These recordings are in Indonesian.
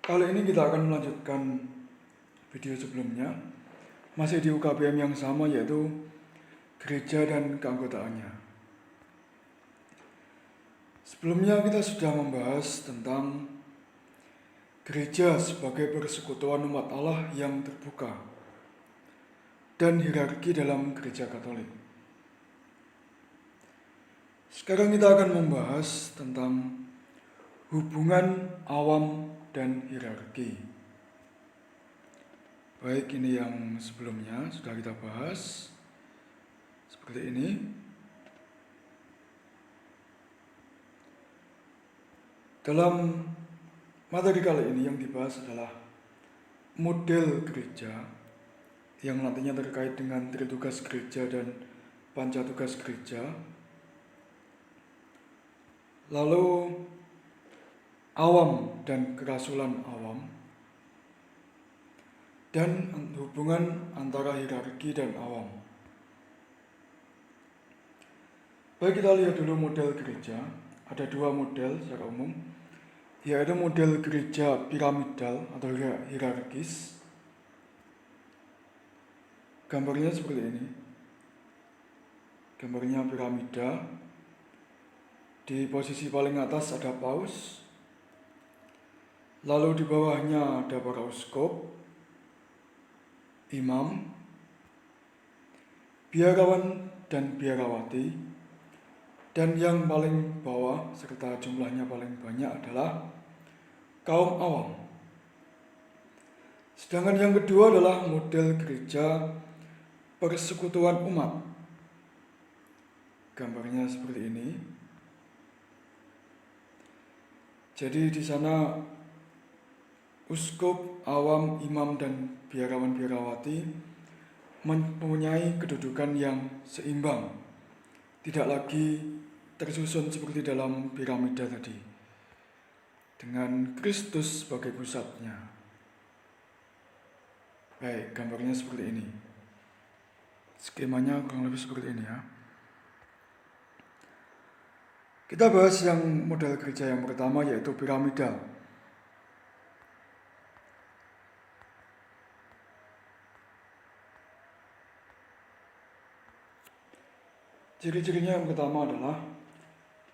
Kali ini kita akan melanjutkan video sebelumnya, masih di UKBM yang sama, yaitu gereja dan keanggotaannya. Sebelumnya kita sudah membahas tentang gereja sebagai persekutuan umat Allah yang terbuka dan hierarki dalam gereja Katolik. Sekarang kita akan membahas tentang hubungan awam dan hierarki. Baik, ini yang sebelumnya sudah kita bahas seperti ini. Dalam materi kali ini yang dibahas adalah model gereja yang nantinya terkait dengan tritugas gereja dan pancatugas gereja. Lalu awam dan kerasulan awam, dan hubungan antara hierarki dan awam. Baik, kita lihat dulu model gereja. Ada dua model secara umum, yaitu model gereja piramidal atau hierarkis. Gambarnya seperti ini. Gambarnya piramida. Di posisi paling atas ada paus, lalu di bawahnya ada para uskup, imam, biarawan dan biarawati, dan yang paling bawah serta jumlahnya paling banyak adalah kaum awam. Sedangkan yang kedua adalah model gereja persekutuan umat. Gambarnya seperti ini. Jadi di sana uskup, awam, imam, dan biarawan-biarawati mempunyai kedudukan yang seimbang, tidak lagi tersusun seperti dalam piramida tadi, dengan Kristus sebagai pusatnya. Baik, gambarnya seperti ini. Skemanya kurang lebih seperti ini ya. Kita bahas yang model gereja yang pertama, yaitu piramidal. Ciri-cirinya yang pertama adalah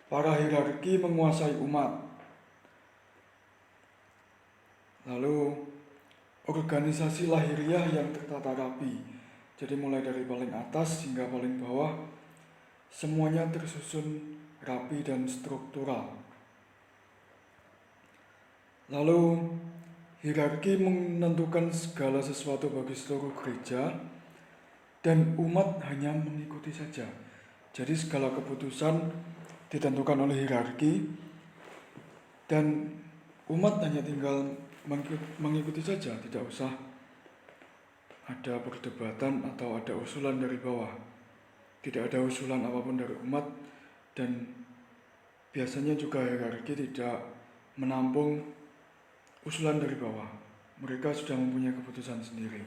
para hierarki menguasai umat. Lalu organisasi lahiriah yang tertata rapi. Jadi mulai dari paling atas hingga paling bawah, semuanya tersusun rapi dan struktural. Lalu hierarki menentukan segala sesuatu bagi seluruh gereja, dan umat hanya mengikuti saja. Jadi segala keputusan ditentukan oleh hierarki, dan umat hanya tinggal mengikuti saja, tidak usah ada perdebatan atau ada usulan dari bawah. Tidak ada usulan apapun dari umat, dan biasanya juga hierarki tidak menampung usulan dari bawah. Mereka sudah mempunyai keputusan sendiri.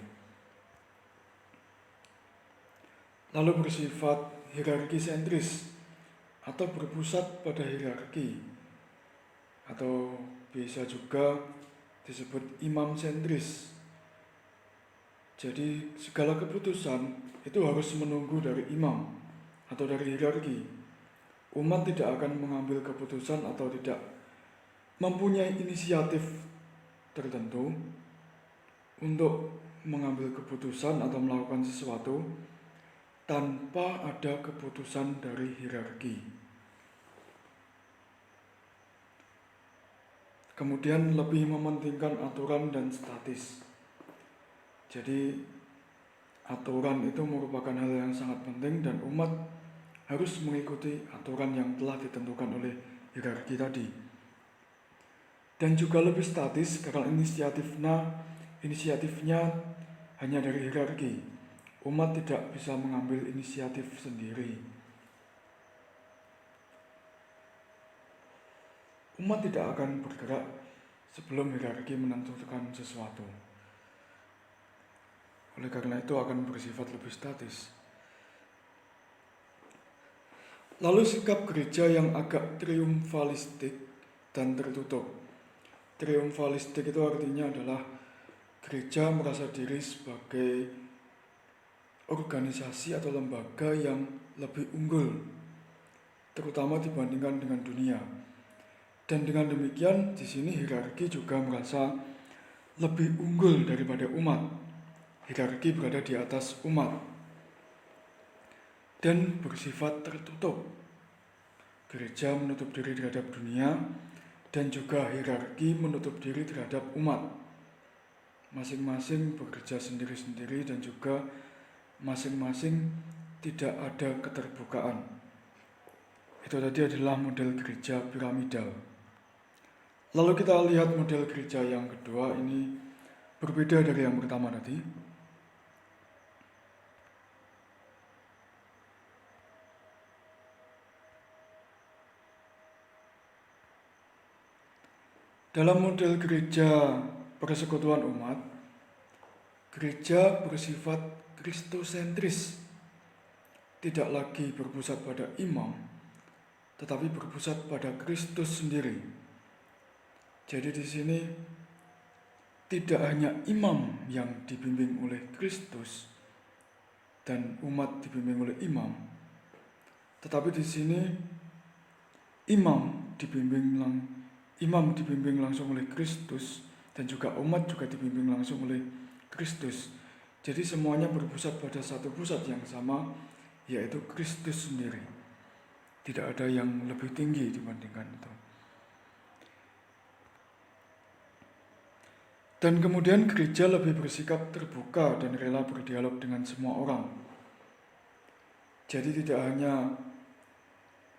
Lalu bersifat hierarki sentris atau berpusat pada hierarki, atau bisa juga disebut imam sentris. Jadi segala keputusan itu harus menunggu dari imam atau dari hierarki. Umat tidak akan mengambil keputusan atau tidak mempunyai inisiatif tertentu untuk mengambil keputusan atau melakukan sesuatu tanpa ada keputusan dari hierarki. Kemudian lebih mementingkan aturan dan statis. Jadi aturan itu merupakan hal yang sangat penting, dan umat harus mengikuti aturan yang telah ditentukan oleh hierarki tadi. Dan juga lebih statis karena inisiatifnya hanya dari hierarki. Umat tidak bisa mengambil inisiatif sendiri. Umat tidak akan bergerak sebelum hierarki menentukan sesuatu. Oleh karena itu akan bersifat lebih statis. Lalu sikap gereja yang agak triumfalistik dan tertutup. Triumfalistik itu artinya adalah gereja merasa diri sebagai organisasi atau lembaga yang lebih unggul, terutama dibandingkan dengan dunia. Dan dengan demikian, di sini hierarki juga merasa lebih unggul daripada umat. Hierarki berada di atas umat dan bersifat tertutup. Gereja menutup diri terhadap dunia dan juga hierarki menutup diri terhadap umat. Masing-masing bekerja sendiri-sendiri dan juga masing-masing tidak ada keterbukaan. Itu tadi adalah model gereja piramidal. Lalu kita lihat model gereja yang kedua, ini berbeda dari yang pertama tadi. Dalam model gereja persekutuan umat, gereja bersifat kristosentris, tidak lagi berpusat pada imam, tetapi berpusat pada Kristus sendiri. Jadi di sini tidak hanya imam yang dibimbing oleh Kristus dan umat dibimbing oleh imam, tetapi di sini imam dibimbing langsung oleh Kristus dan juga umat juga dibimbing langsung oleh Kristus. Jadi semuanya berpusat pada satu pusat yang sama, yaitu Kristus sendiri. Tidak ada yang lebih tinggi dibandingkan itu. Dan kemudian gereja lebih bersikap terbuka dan rela berdialog dengan semua orang. Jadi tidak hanya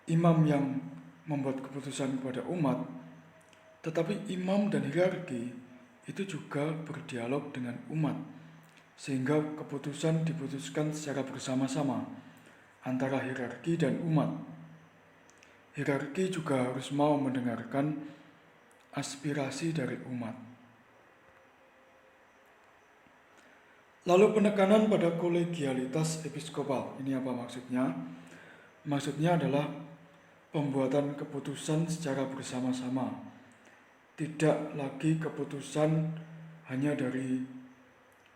imam yang membuat keputusan kepada umat, tetapi imam dan hierarki itu juga berdialog dengan umat, sehingga keputusan diputuskan secara bersama-sama antara hierarki dan umat. Hierarki juga harus mau mendengarkan aspirasi dari umat. Lalu penekanan pada kolegialitas episkopal, ini apa maksudnya? Maksudnya adalah pembuatan keputusan secara bersama-sama. Tidak lagi keputusan hanya dari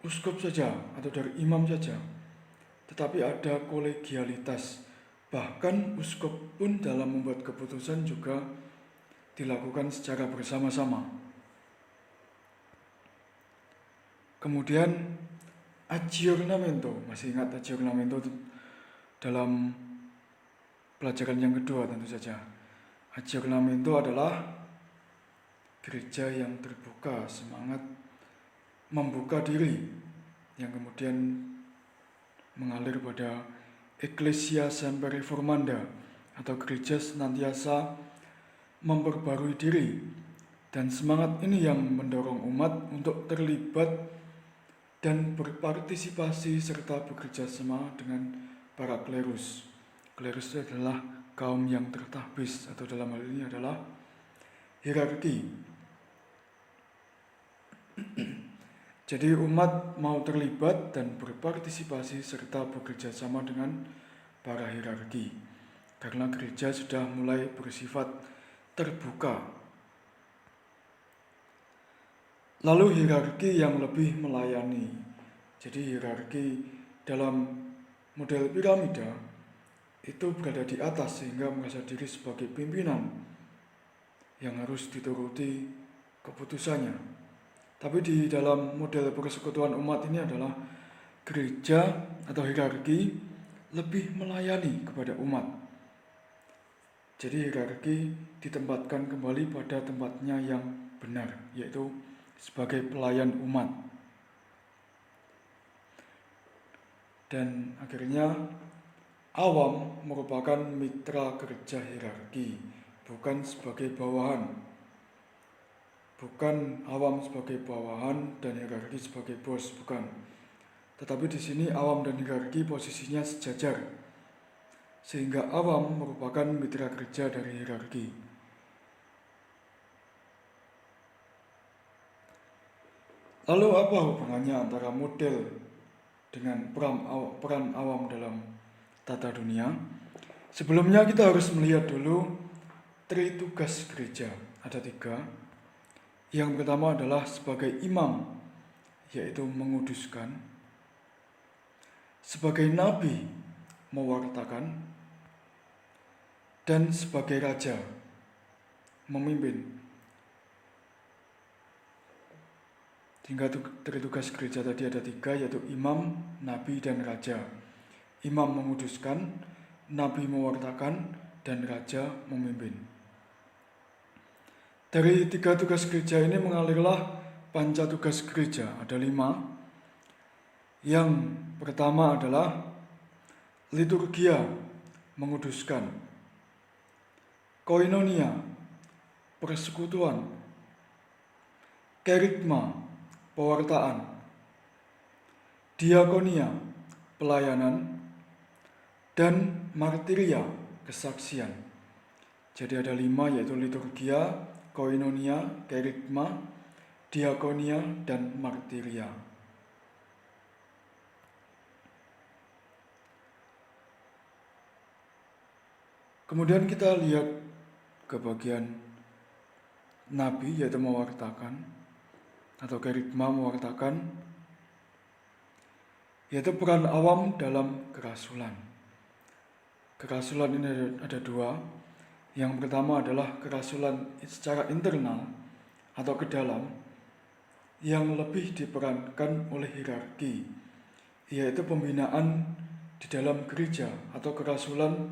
uskup saja atau dari imam saja, tetapi ada kolegialitas. Bahkan uskup pun dalam membuat keputusan juga dilakukan secara bersama-sama. Kemudian aggiornamento, masih ingat aggiornamento dalam pelajaran yang kedua tentu saja. Aggiornamento adalah gereja yang terbuka, semangat membuka diri, yang kemudian mengalir pada Ecclesia Semper Reformanda atau gereja senantiasa memperbarui diri. Dan semangat ini yang mendorong umat untuk terlibat dan berpartisipasi serta bekerja sama dengan para klerus. Klerus adalah kaum yang tertahbis, atau dalam hal ini adalah hierarki. Jadi umat mau terlibat dan berpartisipasi serta bekerja sama dengan para hierarki, karena gereja sudah mulai bersifat terbuka. Lalu hierarki yang lebih melayani. Jadi hierarki dalam model piramida itu berada di atas sehingga merasa diri sebagai pimpinan yang harus dituruti keputusannya. Tapi di dalam model persekutuan umat ini adalah gereja atau hierarki lebih melayani kepada umat. Jadi hierarki ditempatkan kembali pada tempatnya yang benar, yaitu sebagai pelayan umat. Dan akhirnya awam merupakan mitra kerja hierarki, bukan sebagai bawahan. Bukan awam sebagai bawahan dan hierarki sebagai bos, bukan. Tetapi di sini awam dan hierarki posisinya sejajar, sehingga awam merupakan mitra kerja dari hierarki. Lalu apa hubungannya antara model dengan peran awam dalam tata dunia? Sebelumnya kita harus melihat dulu tri tugas gereja. Ada 3. Yang pertama adalah sebagai imam, yaitu menguduskan, sebagai nabi, mewartakan, dan sebagai raja, memimpin. Sehingga dari tugas gereja tadi ada 3, yaitu imam, nabi, dan raja. Imam menguduskan, nabi mewartakan, dan raja memimpin. Dari 3 tugas gereja ini mengalirlah panca tugas gereja, ada 5. Yang pertama adalah liturgia, menguduskan, koinonia, persekutuan, kerigma, pewartaan, diakonia, pelayanan, dan martiria, kesaksian. Jadi ada 5, yaitu liturgia, koinonia, kerigma, diakonia, dan martiria. Kemudian kita lihat ke bagian nabi, yaitu mewartakan, atau kerigma, mewartakan, yaitu peran awam dalam kerasulan. Kerasulan ini ada 2. Yang pertama adalah kerasulan secara internal atau ke dalam, yang lebih diperankan oleh hierarki, yaitu pembinaan di dalam gereja atau kerasulan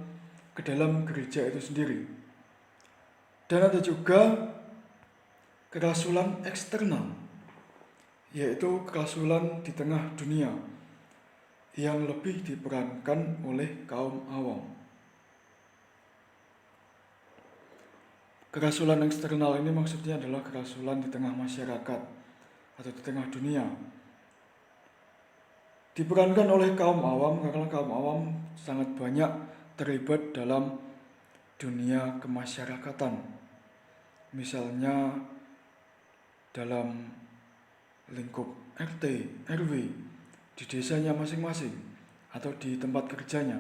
ke dalam gereja itu sendiri. Dan ada juga kerasulan eksternal, yaitu kerasulan di tengah dunia, yang lebih diperankan oleh kaum awam. Kerasulan eksternal ini maksudnya adalah kerasulan di tengah masyarakat atau di tengah dunia. Diperankan oleh kaum awam karena kaum awam sangat banyak terlibat dalam dunia kemasyarakatan. Misalnya dalam lingkup RT, RW, di desanya masing-masing, atau di tempat kerjanya.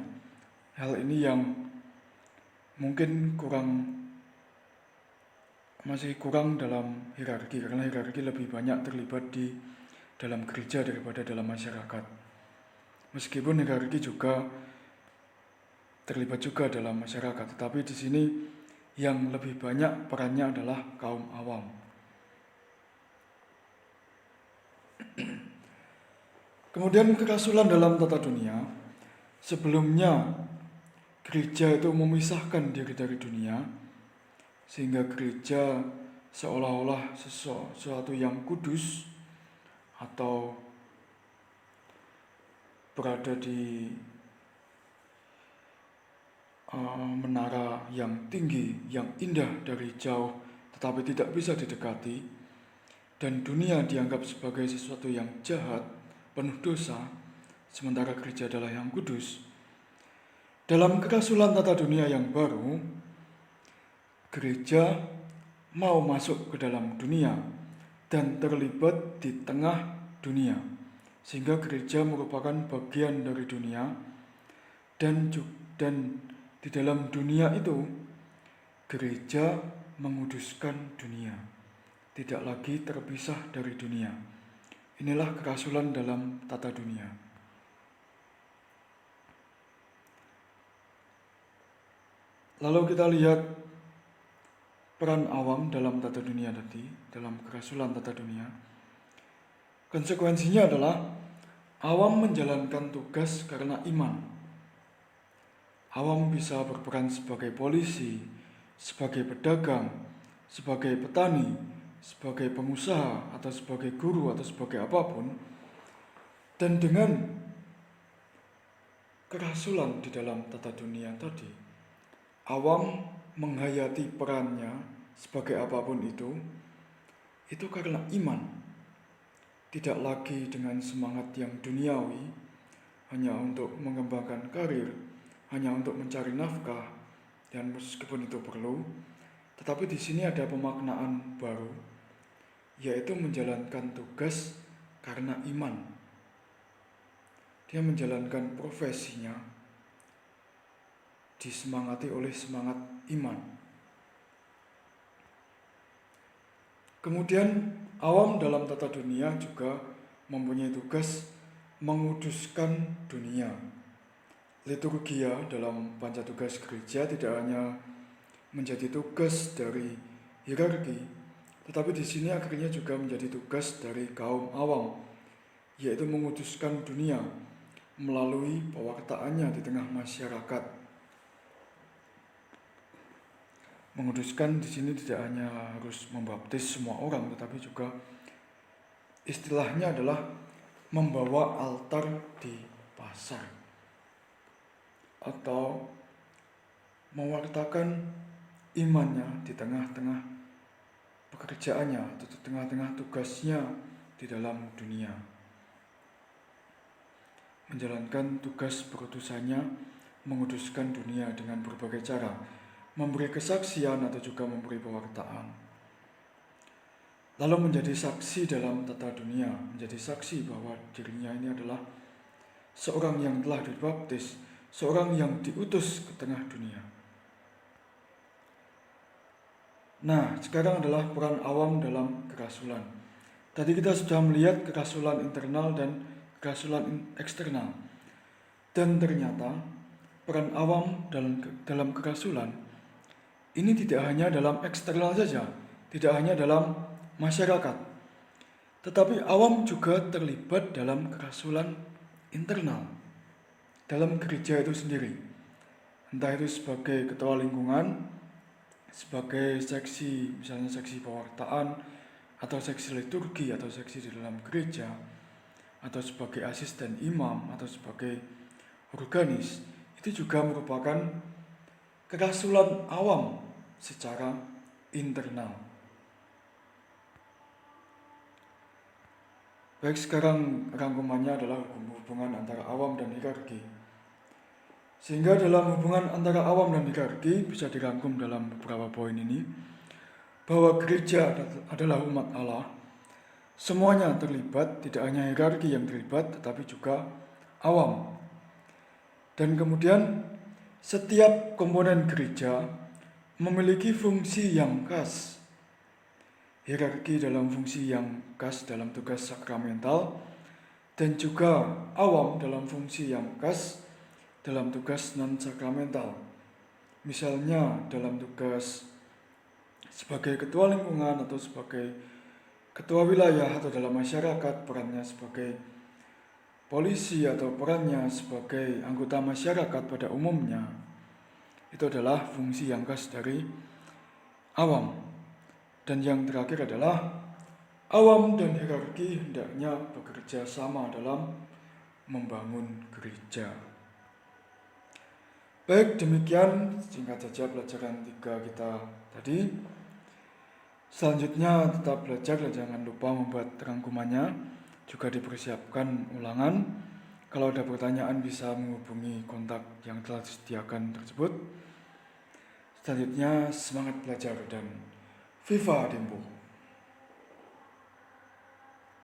Hal ini yang mungkin masih kurang dalam hierarki, karena hierarki lebih banyak terlibat di dalam gereja daripada dalam masyarakat. Meskipun hierarki juga terlibat juga dalam masyarakat, tetapi di sini yang lebih banyak perannya adalah kaum awam. Kemudian kerasulan dalam tata dunia. Sebelumnya gereja itu memisahkan diri dari dunia, sehingga gereja seolah-olah sesuatu yang kudus atau berada di menara yang tinggi, yang indah dari jauh, tetapi tidak bisa didekati, dan dunia dianggap sebagai sesuatu yang jahat, penuh dosa, sementara gereja adalah yang kudus. Dalam kerasulan tata dunia yang baru, gereja mau masuk ke dalam dunia dan terlibat di tengah dunia, sehingga gereja merupakan bagian dari dunia, dan di dalam dunia itu gereja menguduskan dunia, tidak lagi terpisah dari dunia. Inilah kerasulan dalam tata dunia. Lalu kita lihat peran awam dalam tata dunia tadi, dalam kerasulan tata dunia. Konsekuensinya adalah awam menjalankan tugas karena iman. Awam bisa berperan sebagai polisi, sebagai pedagang, sebagai petani, sebagai pengusaha, atau sebagai guru, atau sebagai apapun. Dan dengan kerasulan di dalam tata dunia tadi, awam menghayati perannya sebagai apapun itu karena iman. Tidak lagi dengan semangat yang duniawi, hanya untuk mengembangkan karir, hanya untuk mencari nafkah, dan meskipun itu perlu, tetapi di sini ada pemaknaan baru, yaitu menjalankan tugas karena iman. Dia menjalankan profesinya disemangati oleh semangat iman. Kemudian awam dalam tata dunia juga mempunyai tugas menguduskan dunia. Liturgia dalam panca tugas gereja tidak hanya menjadi tugas dari hierarki, tetapi di sini akhirnya juga menjadi tugas dari kaum awam, yaitu menguduskan dunia melalui pewartaannya di tengah masyarakat. Menguduskan di sini tidak hanya harus membaptis semua orang, tetapi juga istilahnya adalah membawa altar di pasar atau mewartakan imannya di tengah-tengah pekerjaannya atau di tengah-tengah tugasnya di dalam dunia. Menjalankan tugas perutusannya menguduskan dunia dengan berbagai cara, memberi kesaksian atau juga memberi pewartaan. Lalu menjadi saksi dalam tata dunia, menjadi saksi bahwa dirinya ini adalah seorang yang telah dibaptis, seorang yang diutus ke tengah dunia. Nah, sekarang adalah peran awam dalam kerasulan. Tadi kita sudah melihat kerasulan internal dan kerasulan eksternal. Dan ternyata peran awam dalam kerasulan ini tidak hanya dalam eksternal saja, tidak hanya dalam masyarakat, tetapi awam juga terlibat dalam kerasulan internal, dalam gereja itu sendiri. Entah itu sebagai ketua lingkungan, sebagai seksi, misalnya seksi pewartaan, atau seksi liturgi, atau seksi di dalam gereja, atau sebagai asisten imam, atau sebagai organis, itu juga merupakan kerasulan awam secara internal. Baik, sekarang rangkumannya adalah hubungan antara awam dan hierarki. Sehingga dalam hubungan antara awam dan hierarki bisa dirangkum dalam beberapa poin ini, bahwa gereja adalah umat Allah. Semuanya terlibat, tidak hanya hierarki yang terlibat, tetapi juga awam. Dan kemudian setiap komponen gereja memiliki fungsi yang khas. Hierarki dalam fungsi yang khas dalam tugas sakramental, dan juga awam dalam fungsi yang khas dalam tugas non-sakramental. Misalnya dalam tugas sebagai ketua lingkungan atau sebagai ketua wilayah atau dalam masyarakat, perannya sebagai polisi atau perannya sebagai anggota masyarakat pada umumnya, itu adalah fungsi yang khas dari awam. Dan yang terakhir adalah awam dan hierarki hendaknya bekerja sama dalam membangun gereja. Baik, demikian singkat saja pelajaran 3 kita tadi. Selanjutnya tetap belajar dan jangan lupa membuat rangkumannya, juga dipersiapkan ulangan. Kalau ada pertanyaan bisa menghubungi kontak yang telah disediakan tersebut. Selanjutnya semangat belajar dan Viva Dembo.